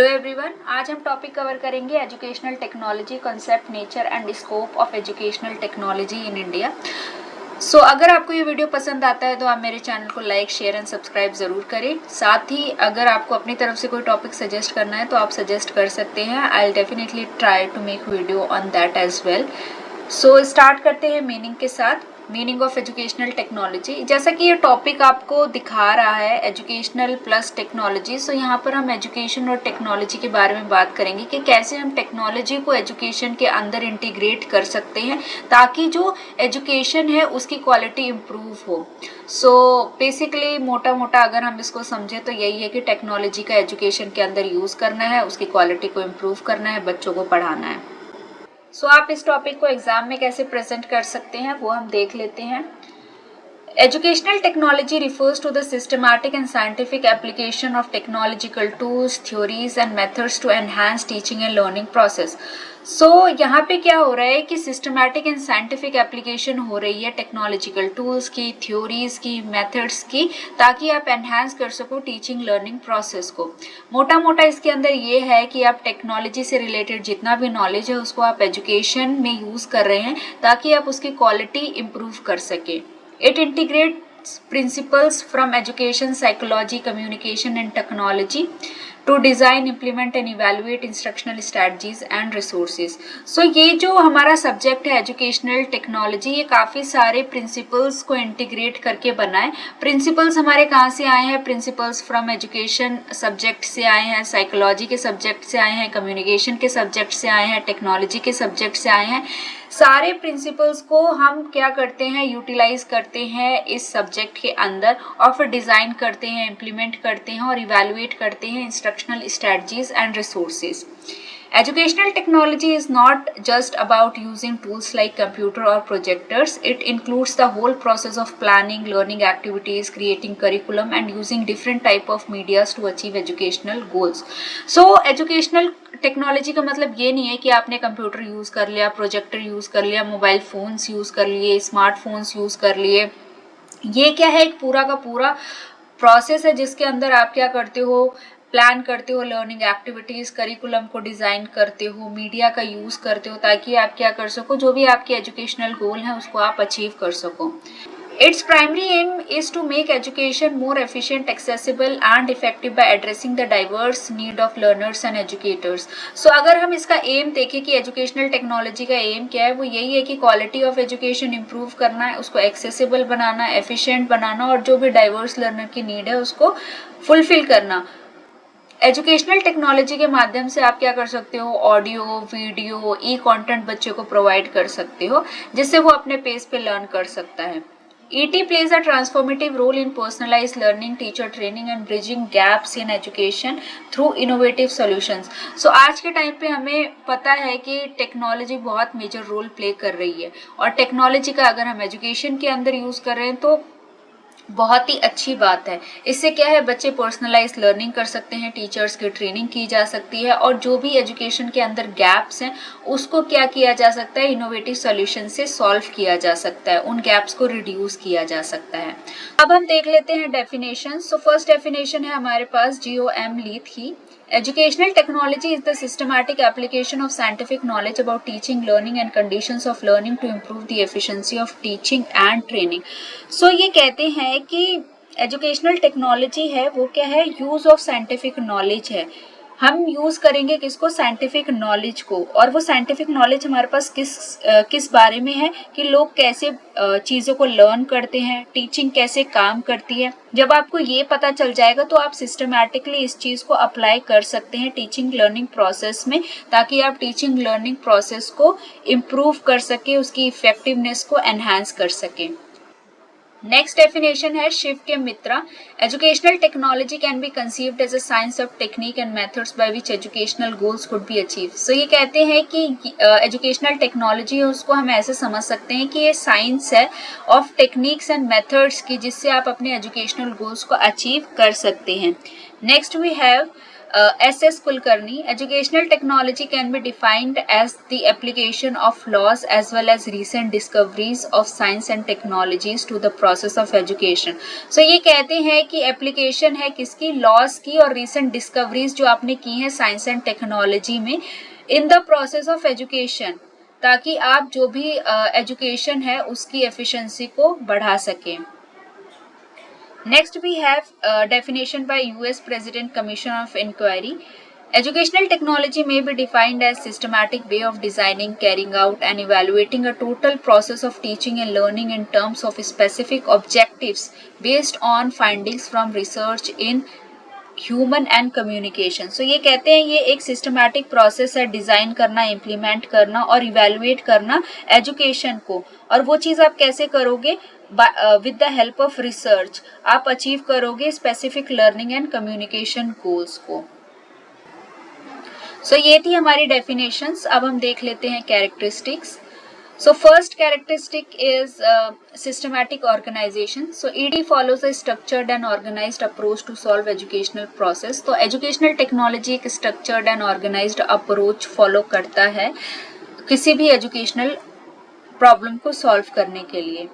Hello everyone, आज हम topic cover करेंगे educational technology concept, nature and scope of educational technology in India. अगर आपको ये वीडियो पसंद आता है तो आप मेरे चैनल को लाइक, शेयर एंड सब्सक्राइब ज़रूर करें। साथ ही अगर आपको अपनी तरफ से कोई टॉपिक सजेस्ट करना है तो आप सजेस्ट कर सकते हैं। I will definitely try to make video on that as well. Start करते हैं मीनिंग के साथ। मीनिंग ऑफ एजुकेशनल टेक्नोलॉजी, जैसा कि ये टॉपिक आपको दिखा रहा है एजुकेशनल प्लस टेक्नोलॉजी। यहाँ पर हम एजुकेशन और टेक्नोलॉजी के बारे में बात करेंगे कि कैसे हम टेक्नोलॉजी को एजुकेशन के अंदर इंटीग्रेट कर सकते हैं ताकि जो एजुकेशन है उसकी क्वालिटी इम्प्रूव हो। बेसिकली मोटा मोटा अगर हम इसको समझें तो यही है कि टेक्नोलॉजी का एजुकेशन के अंदर यूज़ करना है, उसकी क्वालिटी को इम्प्रूव करना है, बच्चों को पढ़ाना है। आप इस टॉपिक को एग्जाम में कैसे प्रेजेंट कर सकते हैं वो हम देख लेते हैं। Educational technology refers to the systematic and scientific application of technological tools, theories and methods to enhance teaching and learning process. यहाँ पे क्या हो रहा है कि सिस्टमैटिक एंड साइंटिफिक एप्लीकेशन हो रही है टेक्नोलॉजिकल टूल्स की, थ्योरीज की, मेथड्स की, ताकि आप एनहांस कर सको टीचिंग लर्निंग प्रोसेस को। मोटा मोटा इसके अंदर ये है कि आप टेक्नोलॉजी से रिलेटेड जितना भी नॉलेज है उसको आप एजुकेशन में यूज़ कर रहे हैं ताकि आप उसकी क्वालिटी इम्प्रूव कर सकें। It integrates principles from education, psychology, communication and technology to design, implement and evaluate instructional strategies and resources. ये जो हमारा सब्जेक्ट है एजुकेशनल टेक्नोलॉजी, ये काफ़ी सारे प्रिंसिपल्स को इंटीग्रेट करके बना है। प्रिंसिपल्स हमारे कहाँ से आए हैं? प्रिंसिपल्स फ्रॉम एजुकेशन सब्जेक्ट से आए हैं, साइकोलॉजी के सब्जेक्ट से आए हैं, कम्युनिकेशन के सब्जेक्ट से आए हैं, टेक्नोलॉजी के सब्जेक्ट से आए हैं। सारे प्रिंसिपल्स को हम क्या करते हैं? यूटिलाइज करते हैं इस सब्जेक्ट के अंदर और फिर डिज़ाइन करते हैं, इम्प्लीमेंट करते हैं और इवेलुएट करते हैं instructional strategies and resources. Educational technology is not just about using tools like computer or projectors. It includes the whole process of planning, learning activities, creating curriculum and using different type of medias to achieve educational goals. Educational technology का मतलब ये नहीं है कि आपने computer use कर लिया, projector use कर लिया, मोबाइल फ़ोन्स यूज़ कर लिए, स्मार्टफोन्स यूज़ कर लिए। ये क्या है? एक पूरा का पूरा प्रोसेस है जिसके अंदर आप क्या करते हो? प्लान करते हो, लर्निंग एक्टिविटीज़, करिकुलम को डिज़ाइन करते हो, मीडिया का यूज़ करते हो ताकि आप क्या कर सको, जो भी आपके एजुकेशनल गोल हैं उसको आप अचीव कर सको। Its primary aim is to make education more efficient, accessible and effective by addressing the diverse need of learners and educators. अगर हम इसका एम देखें कि एजुकेशनल टेक्नोलॉजी का एम क्या है, वो यही है कि क्वालिटी ऑफ एजुकेशन इम्प्रूव करना है, उसको एक्सेसिबल बनाना, एफिशिएंट बनाना और जो भी डाइवर्स लर्नर की नीड है उसको फुलफिल करना। एजुकेशनल टेक्नोलॉजी के माध्यम से आप क्या कर सकते हो? ऑडियो, वीडियो, ई कंटेंट बच्चे को प्रोवाइड कर सकते हो जिससे वो अपने पेस पे लर्न कर सकता है। ET plays a transformative role in personalized learning, teacher training and bridging gaps in education through innovative solutions. आज के टाइम पे हमें पता है कि टेक्नोलॉजी बहुत मेजर रोल प्ले कर रही है और टेक्नोलॉजी का अगर हम एजुकेशन के अंदर यूज़ कर रहे हैं तो बहुत ही अच्छी बात है। इससे क्या है? बच्चे पर्सनलाइज लर्निंग कर सकते हैं, टीचर्स की ट्रेनिंग की जा सकती है और जो भी एजुकेशन के अंदर गैप्स हैं उसको क्या किया जा सकता है? इनोवेटिव सॉल्यूशन से सॉल्व किया जा सकता है, उन गैप्स को रिड्यूस किया जा सकता है। अब हम देख लेते हैं डेफिनेशन। फर्स्ट डेफिनेशन है हमारे पास GOM लीथ की। Educational technology is the systematic application of scientific knowledge about teaching, learning and conditions of learning to improve the efficiency of teaching and training. ये कहते हैं कि एजुकेशनल टेक्नोलॉजी है वो क्या है? यूज़ ऑफ साइंटिफिक नॉलेज है। हम यूज़ करेंगे किसको? साइंटिफिक नॉलेज को। और वो साइंटिफिक नॉलेज हमारे पास किस बारे में है कि लोग कैसे चीज़ों को लर्न करते हैं, टीचिंग कैसे काम करती है। जब आपको ये पता चल जाएगा तो आप सिस्टमैटिकली इस चीज़ को अप्लाई कर सकते हैं टीचिंग लर्निंग प्रोसेस में ताकि आप टीचिंग लर्निंग प्रोसेस को इम्प्रूव कर सकें, उसकी इफेक्टिवनेस को एनहांस कर सकें। नेक्स्ट डेफिनेशन है शिव के Mitra. Educational technology can be conceived as a science of technique and methods by which educational goals could be achieve. ये कहते हैं कि एजुकेशनल टेक्नोलॉजी है उसको हम ऐसे समझ सकते हैं कि ये साइंस है ऑफ टेक्निक्स एंड मेथड्स की जिससे आप अपने एजुकेशनल गोल्स को अचीव कर सकते हैं। Next we have S.S. Kulkarni, educational technology can be defined as the application of laws as well as recent discoveries of science and technologies to the process of education. So ये कहते हैं कि application है किसकी, loss की और recent discoveries जो आपने की हैं साइंस एंड टेक्नोलॉजी में in the process of education, ताकि आप जो भी एजुकेशन है उसकी एफिशिएंसी को बढ़ा सकें. Next we have definition by US President Commission of Inquiry. Educational technology may be defined as systematic way of designing, carrying out and evaluating a total process of teaching and learning in terms of specific objectives based on findings from research in human and communication. So ये कहते हैं ये एक systematic process है design करना, implement करना और evaluate करना एजुकेशन को. और वो चीज़ आप कैसे करोगे, with the help of research आप अचीव करोगे specific learning and communication goals को. सो ये थी हमारी डेफिनेशंस. अब हम देख लेते हैं characteristics. So first characteristic is systematic organization. So ED follows a structured and organized approach to solve educational process. तो educational technology एक structured and organized approach follow करता है किसी भी educational problem को solve करने के लिए.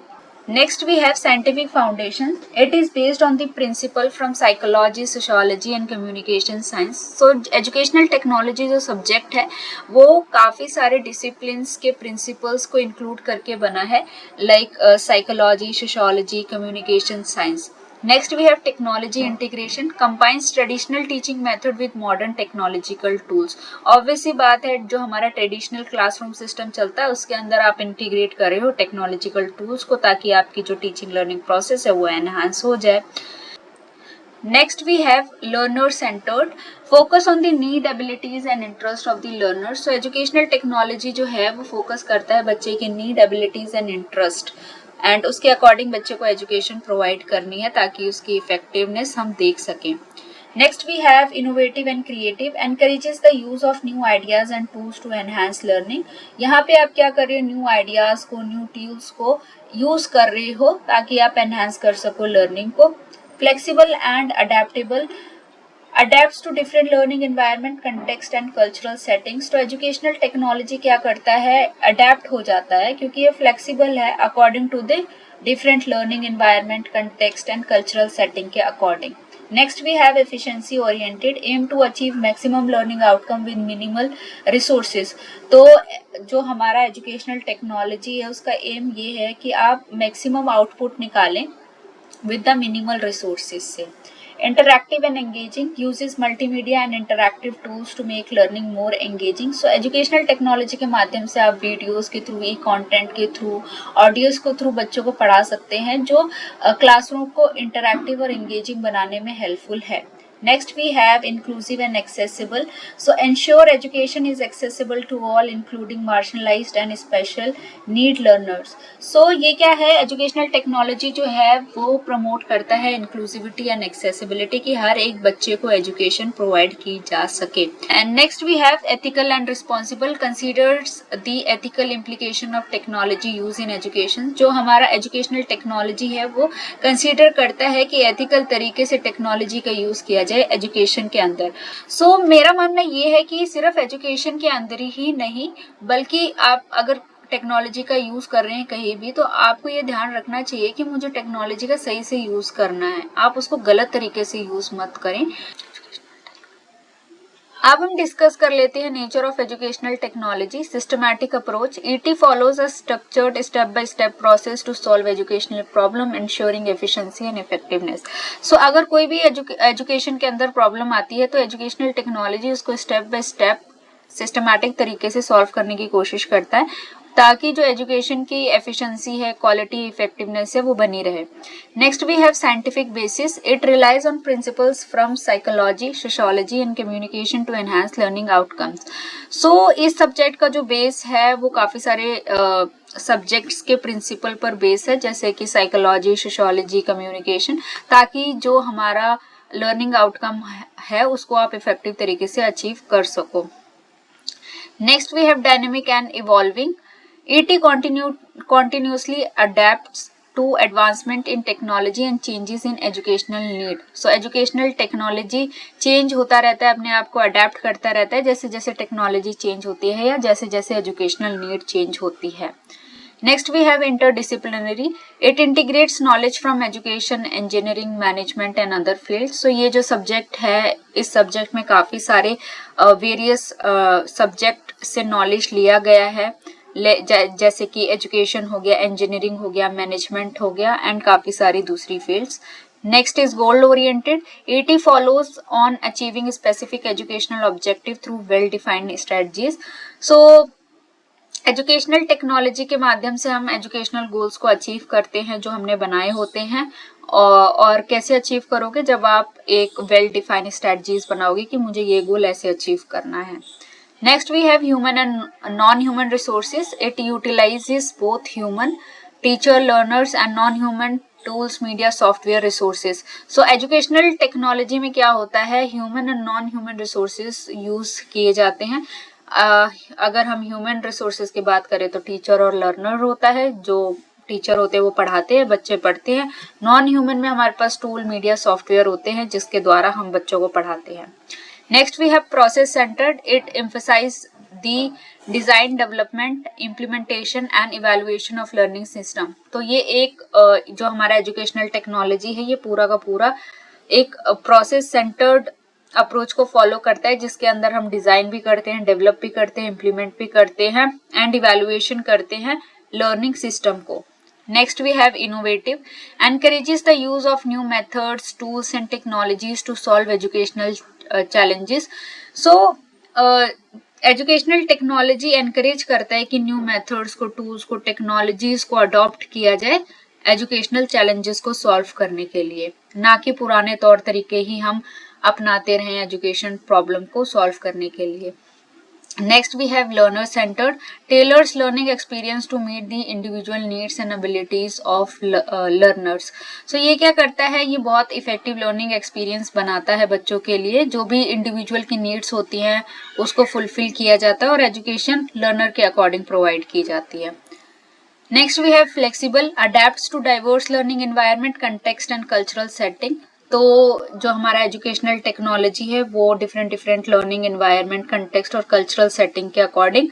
Next we have scientific foundation. It is based on the principle from psychology, sociology and communication science. So educational technology जो subject है वो काफ़ी सारे disciplines के principles को include करके बना है, like psychology, sociology, communication science. Next we have technology integration, combines traditional teaching method with modern technological tools. Obvious सी बात है जो हमारा ट्रेडिशनल क्लासरूम सिस्टम चलता है उसके अंदर आप इंटीग्रेट कर रहे हो टेक्नोलॉजिकल टूल्स को ताकि आपकी जो टीचिंग लर्निंग प्रोसेस है वो एनहांस हो जाए. Next we have learner centered, focus on the need, abilities and interest of the learner. So educational technology जो है वो फोकस करता है बच्चे की need, abilities and interest and उसके अकॉर्डिंग बच्चे को एजुकेशन प्रोवाइड करनी है ताकि उसकी इफेक्टिवनेस हम देख सकें. Next we have innovative and creative, encourages the use of new ideas and tools to enhance learning. यहाँ पे आप क्या कर रहे हो, न्यू आइडियाज को, न्यू टूल्स को यूज कर रहे हो ताकि आप एनहांस कर सको लर्निंग को. Flexible and adaptable, adapts to different learning environment, context and cultural settings. तो educational technology क्या करता है, adapt हो जाता है क्योंकि ये flexible है according to the different learning environment, context and cultural setting के according. Next we have efficiency oriented, aim to achieve maximum learning outcome with minimal resources. तो जो हमारा educational technology है उसका aim ये है कि आप maximum output निकालें with the minimal resources से. Interactive and engaging, uses multimedia and interactive tools to make learning more engaging. So educational technology के माध्यम से आप वीडियोस के थ्रू, ई कंटेंट के थ्रू, ऑडियोज के थ्रू बच्चों को पढ़ा सकते हैं जो क्लासरूम को इंटरैक्टिव और एंगेजिंग बनाने में हेल्पफुल है. Next we have inclusive and accessible. So ensure education is accessible to all including marginalized and special need learners. So ये क्या है, educational technology जो है वो promote करता है inclusivity and accessibility कि हर एक बच्चे को education provide की जा सके. And next we have ethical and responsible, considers the ethical implication of technology use in education. जो हमारा educational technology है वो consider करता है कि ethical तरीके से technology का use किया जाए एजुकेशन के अंदर. सो मेरा मानना ये है कि सिर्फ एजुकेशन के अंदर ही नहीं बल्कि आप अगर टेक्नोलॉजी का यूज कर रहे हैं कहीं भी तो आपको ये ध्यान रखना चाहिए कि मुझे टेक्नोलॉजी का सही से यूज करना है, आप उसको गलत तरीके से यूज मत करें. अब हम डिस्कस कर लेते हैं nature of educational technology. Systematic approach, ET follows a structured step by step process to solve educational problem ensuring efficiency and effectiveness. So अगर कोई भी एजुकेशन के अंदर प्रॉब्लम आती है तो एजुकेशनल टेक्नोलॉजी उसको स्टेप बाय स्टेप सिस्टमैटिक तरीके से सॉल्व करने की कोशिश करता है ताकि जो एजुकेशन की एफिशिएंसी है, क्वालिटी, इफेक्टिवनेस है वो बनी रहे. Next we have scientific basis. It relies on principles from psychology, sociology and communication to enhance learning outcomes. So इस सब्जेक्ट का जो बेस है वो काफ़ी सारे सब्जेक्ट्स के प्रिंसिपल पर बेस है जैसे कि साइकोलॉजी, सोशियोलॉजी, कम्युनिकेशन, ताकि जो हमारा लर्निंग आउटकम है उसको आप इफेक्टिव तरीके से अचीव कर सको. Next we have dynamic and evolving. ET continuously adapts to advancement in technology and changes in educational need. So educational technology change होता रहता है, अपने आप को adapt करता रहता है जैसे जैसे technology change होती है या जैसे जैसे educational need change होती है. Next we have interdisciplinary. It integrates knowledge from education, engineering, management and other fields. So ये जो subject है, इस subject में काफी सारे various subject से knowledge लिया गया है, जैसे कि एजुकेशन हो गया, इंजीनियरिंग हो गया, मैनेजमेंट हो गया एंड काफी सारी दूसरी fields. Next is goal oriented. It follows on achieving specific educational objective through well defined strategies. So educational technology के माध्यम से हम एजुकेशनल गोल्स को अचीव करते हैं जो हमने बनाए होते हैं. और कैसे अचीव करोगे? जब आप एक वेल डिफाइंड स्ट्रेटजीज बनाओगे कि मुझे ये गोल ऐसे अचीव करना है. Next we have human and non-human resources. It utilizes both human, teacher, learners and non-human tools, media, software resources. So educational technology में क्या होता है, human and non-human resources use किए जाते हैं. अगर हम human resources की बात करें तो teacher और learner होता है. जो टीचर होते हैं वो पढ़ाते हैं, बच्चे पढ़ते हैं. नॉन ह्यूमन में हमारे पास टूल, मीडिया, सॉफ्टवेयर होते हैं जिसके द्वारा हम बच्चों को पढ़ाते हैं. Next we have process centered. It emphasizes the design, development, implementation and evaluation of learning system. तो ये एक जो हमारा एजुकेशनल टेक्नोलॉजी है ये पूरा का पूरा एक प्रोसेस सेंटर्ड अप्रोच को फॉलो करता है जिसके अंदर हम डिजाइन भी करते हैं, डेवलप भी करते हैं, इम्प्लीमेंट भी करते हैं एंड इवेल्युएशन करते हैं लर्निंग सिस्टम को. Next we have innovative. Encourages the use of new methods, tools and technologies to solve educational challenges. So educational technology encourage करता है कि new methods को, tools को, technologies को adopt किया जाए educational challenges को solve करने के लिए, ना कि पुराने तौर तरीके ही हम अपनाते रहें education problem को solve करने के लिए. Next we have learner centered. Tailors learning experience to meet the individual needs and abilities of learners. So ये क्या करता है, ये बहुत इफेक्टिव लर्निंग एक्सपीरियंस बनाता है बच्चों के लिए. जो भी इंडिविजुअल की नीड्स होती हैं उसको फुलफिल किया जाता है और एजुकेशन लर्नर के अकॉर्डिंग प्रोवाइड की जाती है. Next we have flexible. Adapts to diverse learning environment, context and cultural setting. तो जो हमारा एजुकेशनल टेक्नोलॉजी है वो डिफरेंट लर्निंग एनवायरनमेंट, कंटेक्स्ट और कल्चरल सेटिंग के अकॉर्डिंग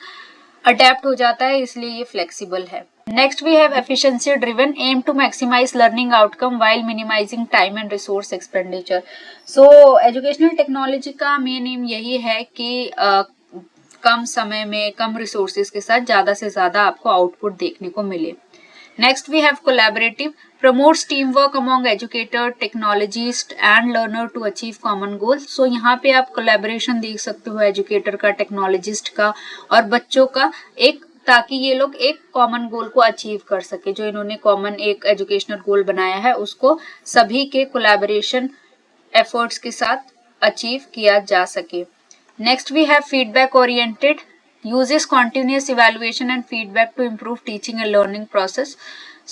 अडेप्ट हो जाता है, इसलिए ये फ्लेक्सिबल है. Next we have efficiency driven. Aim to maximise learning outcome while minimising time and resource expenditure. So educational technology का मेन एम यही है कि कम समय में कम रिसोर्सेज के साथ ज्यादा से ज्यादा आपको आउटपुट देखने को मिले. Next we have collaborative. Promotes teamwork among educator, technologist and learner to achieve common goals. So यहाँ पे आप collaboration देख सकते हो educator का, technologist का और बच्चों का, एक ताकि ये लोग एक कॉमन गोल को अचीव कर सके. जो इन्होंने कॉमन एक एजुकेशनल गोल बनाया है उसको सभी के कोलैबोरेशन एफर्ट्स के साथ अचीव किया जा सके. Next we have feedback oriented. Uses continuous evaluation and feedback to improve teaching and learning process.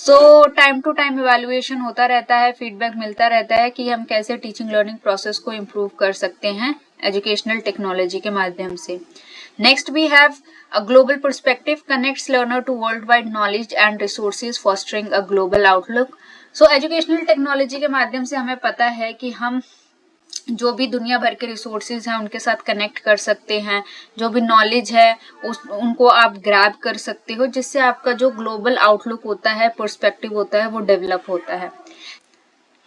So time to time evaluation होता रहता है, feedback मिलता रहता है कि हम कैसे teaching learning process को improve कर सकते हैं educational technology के माध्यम से. Next we have a global perspective. Connects learner to worldwide knowledge and resources, fostering a global outlook. So educational technology के माध्यम से हमें पता है कि हम जो भी दुनिया भर के रिसोर्सेज हैं उनके साथ कनेक्ट कर सकते हैं. जो भी नॉलेज है उनको आप ग्रैब कर सकते हो, जिससे आपका जो ग्लोबल आउटलुक होता है, पर्सपेक्टिव होता है, वो डेवलप होता है.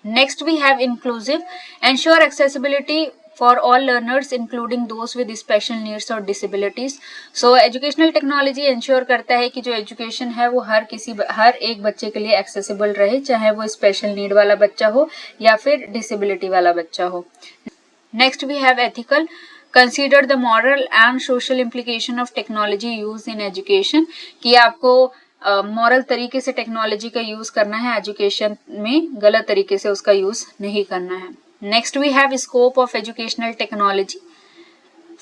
Next we have inclusive. Ensure accessibility for all learners including those with special needs और disabilities. So educational technology ensure करता है कि जो एजुकेशन है वो हर एक बच्चे के लिए एक्सेसिबल रहे, चाहे वो स्पेशल नीड वाला बच्चा हो या फिर डिसेबिलिटी वाला बच्चा हो. Next we have ethical. Consider the moral and social implication of technology use in education. कि आपको मॉरल तरीके से टेक्नोलॉजी का यूज करना है, एजुकेशन में गलत तरीके से उसका यूज नहीं करना है. Next we have scope of educational technology.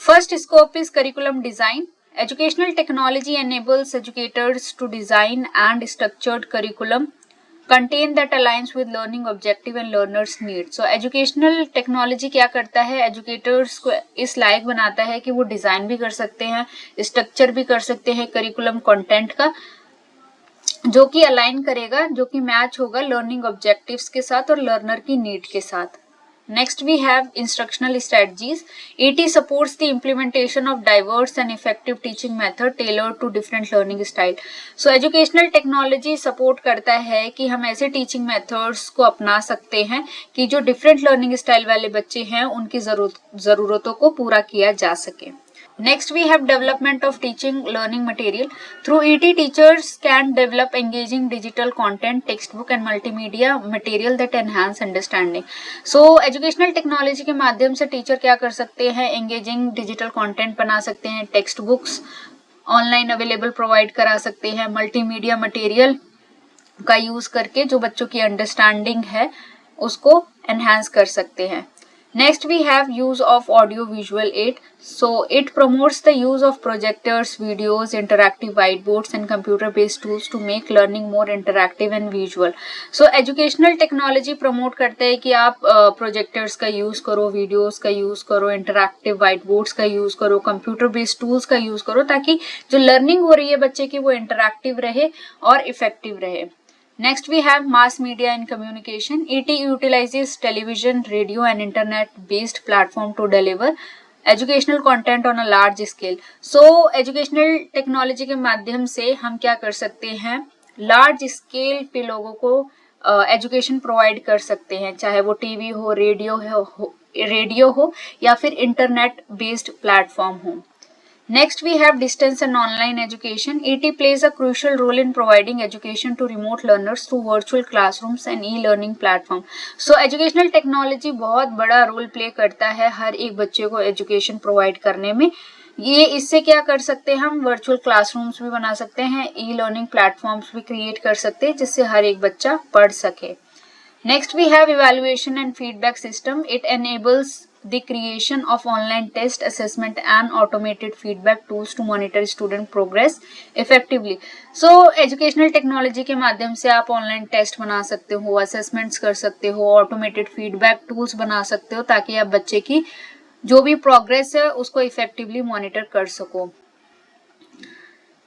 First scope is curriculum design. Educational technology enables educators to design and structured curriculum content that aligns with learning objective and learners needs. So educational technology क्या करता है, educators को इस लायक बनाता है कि वो design भी कर सकते हैं, स्ट्रक्चर भी कर सकते हैं करिकुलम कंटेंट का, जो कि अलाइन करेगा, जो कि मैच होगा लर्निंग ऑब्जेक्टिव्स के साथ और लर्नर की नीड के साथ। Next we have instructional strategies. ET supports the implementation of diverse and effective teaching method tailored to different learning style. So educational technology support करता है कि हम ऐसे teaching methods को अपना सकते हैं कि जो different learning style वाले बच्चे हैं उनकी ज़रूरतों को पूरा किया जा सके। Next we have development of teaching learning material. Through ET, teachers can develop engaging digital content, textbook and multimedia material that enhance understanding. So educational technology के माध्यम से टीचर क्या कर सकते हैं, engaging digital content बना सकते हैं, text books online available provide करा सकते हैं, मल्टीमीडिया मटेरियल का यूज करके जो बच्चों की अंडरस्टैंडिंग है उसको एनहांस कर सकते हैं। Next we have use of audio visual aid. So it promotes the use of projectors, videos, interactive whiteboards and computer based tools to make learning more interactive and visual. So educational technology promote करते हैं कि आप projectors का use करो, videos का use करो, interactive whiteboards का use करो, computer based tools का use करो ताकि जो learning हो रही है बच्चे की वो interactive रहे और effective रहे। Next we have mass media and communication. ET utilizes television, radio and internet based platform to deliver educational content on a large scale. So educational technology के माध्यम से हम क्या कर सकते हैं, large scale पे लोगों को education provide कर सकते हैं, चाहे वो टीवी हो, रेडियो हो या फिर इंटरनेट बेस्ड प्लेटफॉर्म हो। Next we have distance and online education. ET plays a crucial role in providing education to remote learners through virtual classrooms and e-learning platform. So educational technology बहुत बड़ा role play करता है हर एक बच्चे को education provide करने में। ये इससे क्या कर सकते हैं, हम वर्चुअल क्लासरूम्स भी बना सकते हैं, ई लर्निंग प्लेटफॉर्म्स भी क्रिएट कर सकते हैं जिससे हर एक बच्चा पढ़ सके। Next we have evaluation and feedback system. It enables the creation of online test, assessment and automated feedback tools to monitor student progress effectively. So educational technology के माध्यम से आप ऑनलाइन टेस्ट बना सकते हो, असेसमेंट्स कर सकते हो, ऑटोमेटेड फीडबैक टूल्स बना सकते हो ताकि आप बच्चे की जो भी प्रोग्रेस है उसको इफेक्टिवली मॉनिटर कर सको।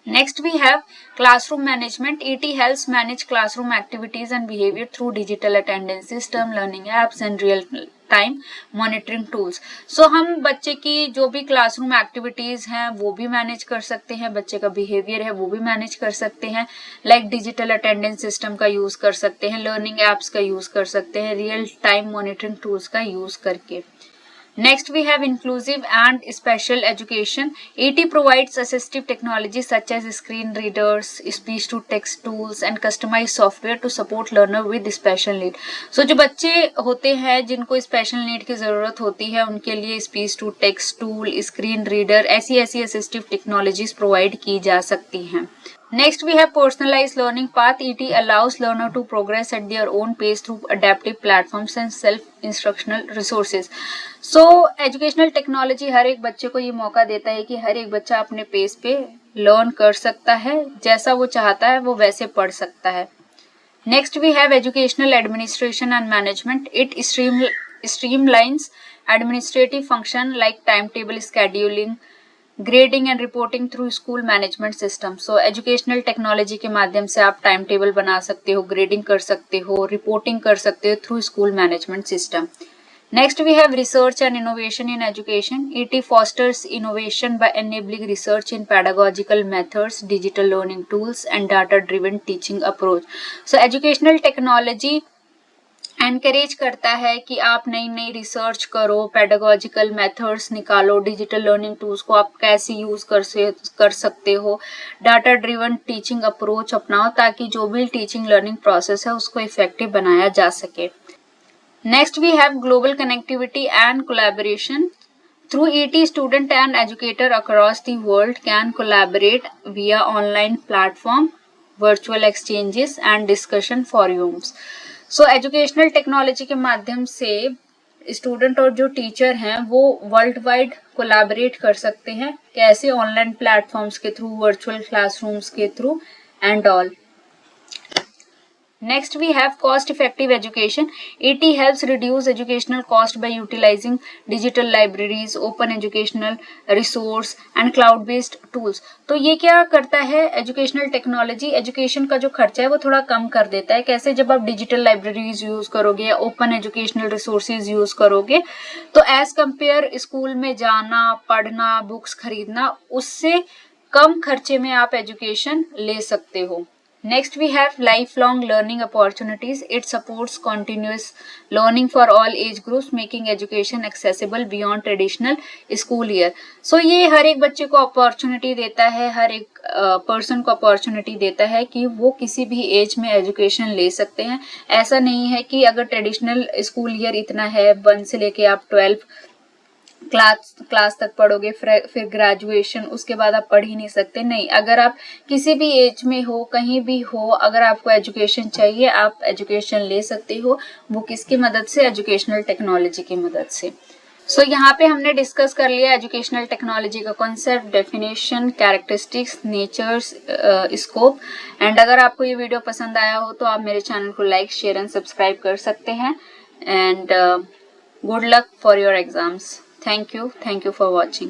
Next we have classroom management. ET helps manage classroom activities and behavior through digital attendance system, learning apps and real time monitoring tools. So हम बच्चे की जो भी क्लासरूम एक्टिविटीज हैं वो भी मैनेज कर सकते हैं, बच्चे का बिहेवियर है वो भी मैनेज कर सकते हैं, लाइक डिजिटल अटेंडेंस सिस्टम का यूज कर सकते हैं, लर्निंग एप्स का यूज कर सकते हैं, रियल टाइम मॉनिटरिंग टूल्स का यूज करके। Next we have inclusive and special education. ET provides assistive technology such as screen readers, speech to text tools and customized software to support learner with special need. So जो बच्चे होते हैं जिनको special need की ज़रूरत होती है उनके लिए speech to text tool, screen reader ऐसी असिस्टिव टेक्नोलॉजीज प्रोवाइड की जा सकती हैं। Next we have personalized learning path. ET allows learner to progress at their own pace through adaptive platforms and self-instructional resources. So educational technology हर एक बच्चे को ये मौका देता है कि हर एक बच्चा अपने पेस पे लर्न कर सकता है, जैसा वो चाहता है वो वैसे पढ़ सकता है। Next we have educational administration and management. It streamlines administrative function like timetable scheduling, grading and reporting through school management system. So educational technology के माध्यम से आप टाइम टेबल बना सकते हो, ग्रेडिंग कर सकते हो, रिपोर्टिंग कर सकते हो through school management system. Next we have research and innovation in education. ET fosters innovation by enabling research in pedagogical methods, digital learning tools and data driven teaching approach. So educational technology encourage करता है कि आप नई नई research करो, pedagogical methods निकालो, digital learning tools को आप कैसे यूज कर सकते हो, डाटा ड्रिवन टीचिंग अप्रोच अपनाओ ताकि जो भी टीचिंग लर्निंग प्रोसेस है उसको इफेक्टिव बनाया जा सके। Next we have global connectivity and collaboration. Through ET, student and educator across the world can collaborate via online platform, virtual exchanges and discussion forums. So educational technology के माध्यम से student और जो टीचर हैं वो वर्ल्ड वाइड कोलैबोरेट कर सकते हैं, कैसे, ऑनलाइन प्लेटफॉर्म्स के थ्रू, वर्चुअल क्लासरूम्स के through and all. Next we have cost effective education. ET helps reduce educational cost by utilizing digital libraries, open educational resource and cloud based tools. तो ये क्या करता है, एजुकेशनल टेक्नोलॉजी एजुकेशन का जो खर्चा है वो थोड़ा कम कर देता है. कैसे? जब आप डिजिटल लाइब्रेरीज यूज करोगे या ओपन एजुकेशनल रिसोर्सेज यूज करोगे तो एज कंपेयर स्कूल में जाना, पढ़ना, बुक्स खरीदना, उससे कम खर्चे में आप एजुकेशन ले सकते हो. Next we have lifelong learning opportunities. It supports continuous learning for all age groups, making education accessible beyond traditional school year. So ये हर एक बच्चे को अपॉर्चुनिटी देता है, हर एक पर्सन को अपॉर्चुनिटी देता है कि वो किसी भी एज में एजुकेशन ले सकते हैं. ऐसा नहीं है कि अगर ट्रेडिशनल स्कूल ईयर इतना है 1 से लेके आप 12 क्लास तक पढ़ोगे, फिर ग्रेजुएशन, उसके बाद आप पढ़ ही नहीं सकते. नहीं, अगर आप किसी भी एज में हो, कहीं भी हो, अगर आपको एजुकेशन चाहिए आप एजुकेशन ले सकते हो. वो किसकी मदद से? एजुकेशनल टेक्नोलॉजी की मदद से. सो यहाँ पे हमने डिस्कस कर लिया एजुकेशनल टेक्नोलॉजी का concept, definition, characteristics, natures, scope. And अगर आपको ये वीडियो पसंद आया हो तो आप मेरे चैनल को लाइक, शेयर एंड सब्सक्राइब कर सकते हैं. And good luck for your exams. Thank you for watching.